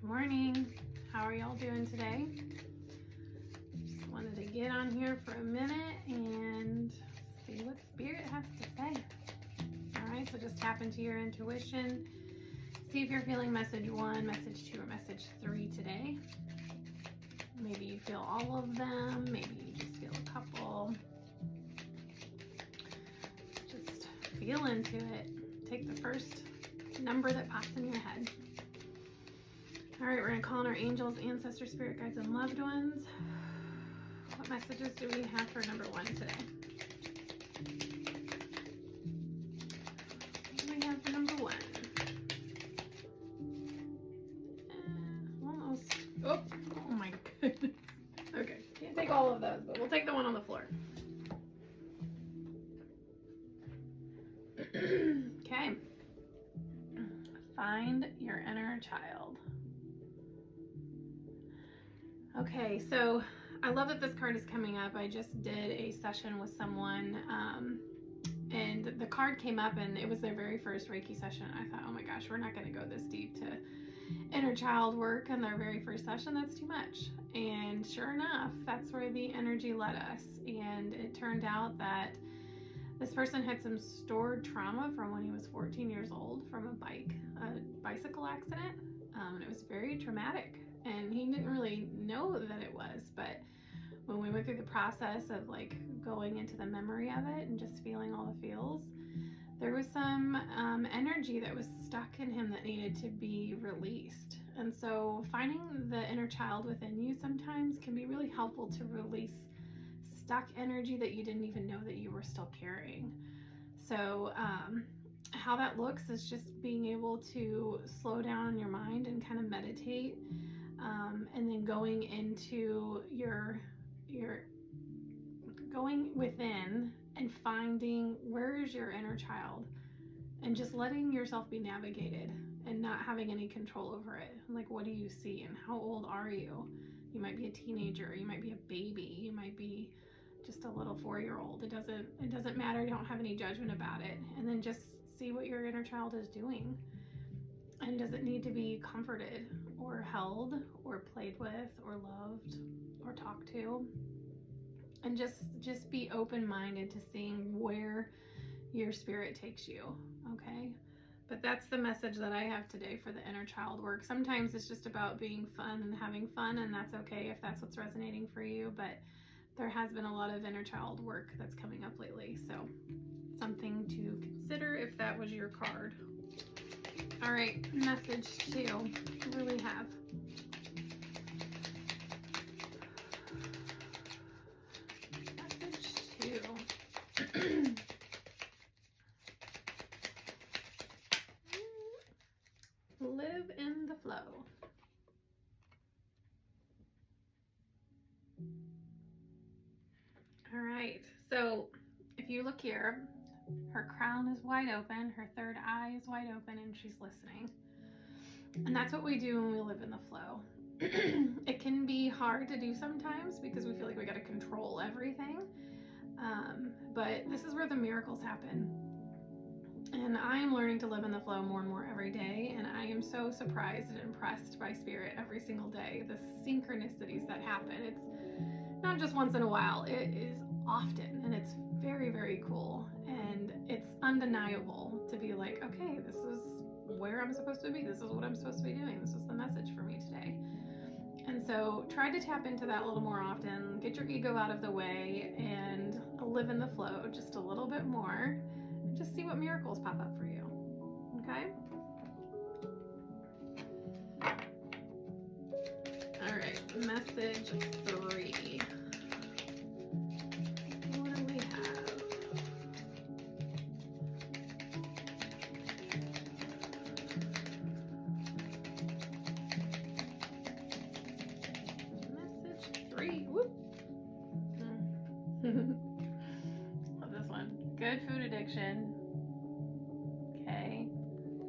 Good morning. How are y'all doing today? Just wanted to get on here for a minute and see what Spirit has to say. All right, so just tap into your intuition. See if you're feeling message 1, message 2, or message 3 today. Maybe you feel all of them. Maybe you just feel a couple. Just feel into it. Take the first number that pops in your head. All right, we're going to call on our angels, ancestors, spirit guides, and loved ones. What messages do we have for number 1 today? What do we have for number 1? Almost. Oh my goodness. Okay, can't take all of those, but we'll take the one on the floor. Okay. Find your inner child. Okay, so I love that this card is coming up. I just did a session with someone, and the card came up, and it was their very first Reiki session. I thought, oh my gosh, we're not going to go this deep to inner child work in their very first session. That's too much. And sure enough, that's where the energy led us. And it turned out that this person had some stored trauma from when he was 14 years old from a bicycle accident. It was very traumatic, and he didn't really know that it was, but when we went through the process of like going into the memory of it and just feeling all the feels, there was some energy that was stuck in him that needed to be released. And so finding the inner child within you sometimes can be really helpful to release stuck energy that you didn't even know that you were still carrying. So how that looks is just being able to slow down in your mind and kind of meditate, and then going into your going within and finding where is your inner child, and just letting yourself be navigated and not having any control over it. Like, what do you see and how old are you? You might be a teenager, you might be a baby, you might be just a little 4-year-old. It doesn't matter. You don't have any judgment about it. And then just see what your inner child is doing. And does it need to be comforted or held or played with or loved or talked to? And just be open-minded to seeing where your spirit takes you, okay? But that's the message that I have today for the inner child work. Sometimes it's just about being fun and having fun, and that's okay if that's what's resonating for you, but there has been a lot of inner child work that's coming up lately, so something to consider if that was your card. All right, message 2. What do we have? Message 2. Live in the flow. All right, so if you look here, her crown is wide open, her third eye is wide open, and she's listening. And that's what we do when we live in the flow. It can be hard to do sometimes because we feel like we got to control everything. But this is where the miracles happen. And I am learning to live in the flow more and more every day. And I am so surprised and impressed by Spirit every single day. The synchronicities that happen. It's not just once in a while. It is often. And it's very, very cool. And it's undeniable to be like, okay, this is where I'm supposed to be. This is what I'm supposed to be doing. This is the message for me today. And so try to tap into that a little more often. Get your ego out of the way and live in the flow just a little bit more. And just see what miracles pop up for you. Okay? All right, message 3. What do we have? Message 3. Whoop. Love this one. Good food addiction. Okay.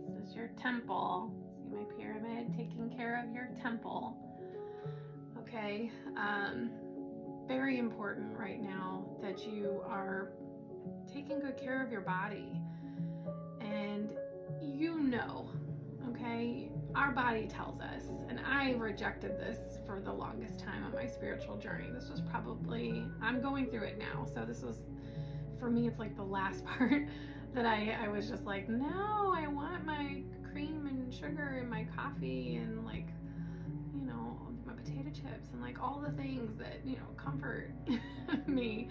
This is your temple. See my pyramid? Taking care of your temple. Okay. Very important right now that you are taking good care of your body. And you know, okay? our body tells us, and I rejected this for the longest time on my spiritual journey. This was probably, I'm going through it now, so this was, for me, it's like the last part that I was just like, no, I want my cream and sugar in my coffee and like, you know, my potato chips and like all the things that, you know, comfort me.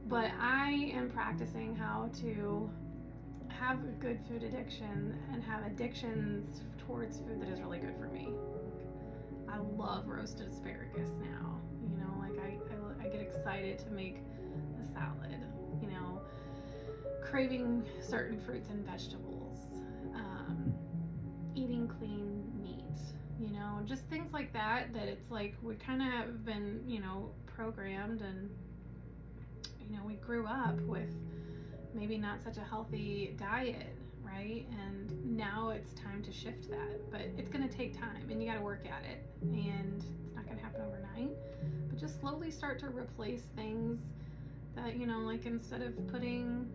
But I am practicing how to have a good food addiction and have addictions towards food that is really good for me. I love roasted asparagus now. You know, like I get excited to make a salad. You know, craving certain fruits and vegetables, eating clean meat. You know, just things like that. That it's like we kind of have been, you know, programmed, and you know, we grew up with maybe not such a healthy diet, right? And now it's time to shift that, but it's going to take time, and you got to work at it, and it's not going to happen overnight, but just slowly start to replace things that, you know, like instead of putting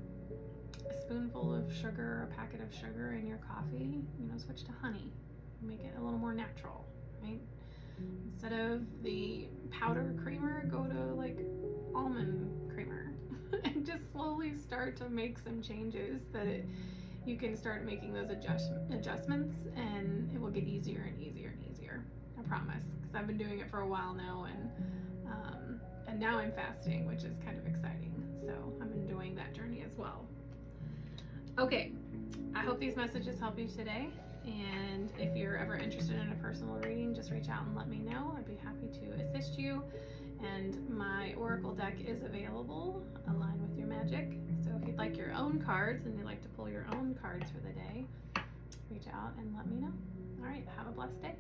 a spoonful of sugar, a packet of sugar in your coffee, you know, switch to honey, make it a little more natural, right? Instead of the powder creamer, go to like almond creamer. And just slowly start to make some changes that you can start making those adjustments, and it will get easier and easier and easier. I promise, because I've been doing it for a while now, and now I'm fasting, which is kind of exciting. So I'm enjoying that journey as well. Okay, I hope these messages help you today. And if you're ever interested in a personal reading, just reach out and let me know. I'd be happy to assist you. And my Oracle deck is available, Align with Your Magic. So if you'd like your own cards and you'd like to pull your own cards for the day, reach out and let me know. All right, have a blessed day.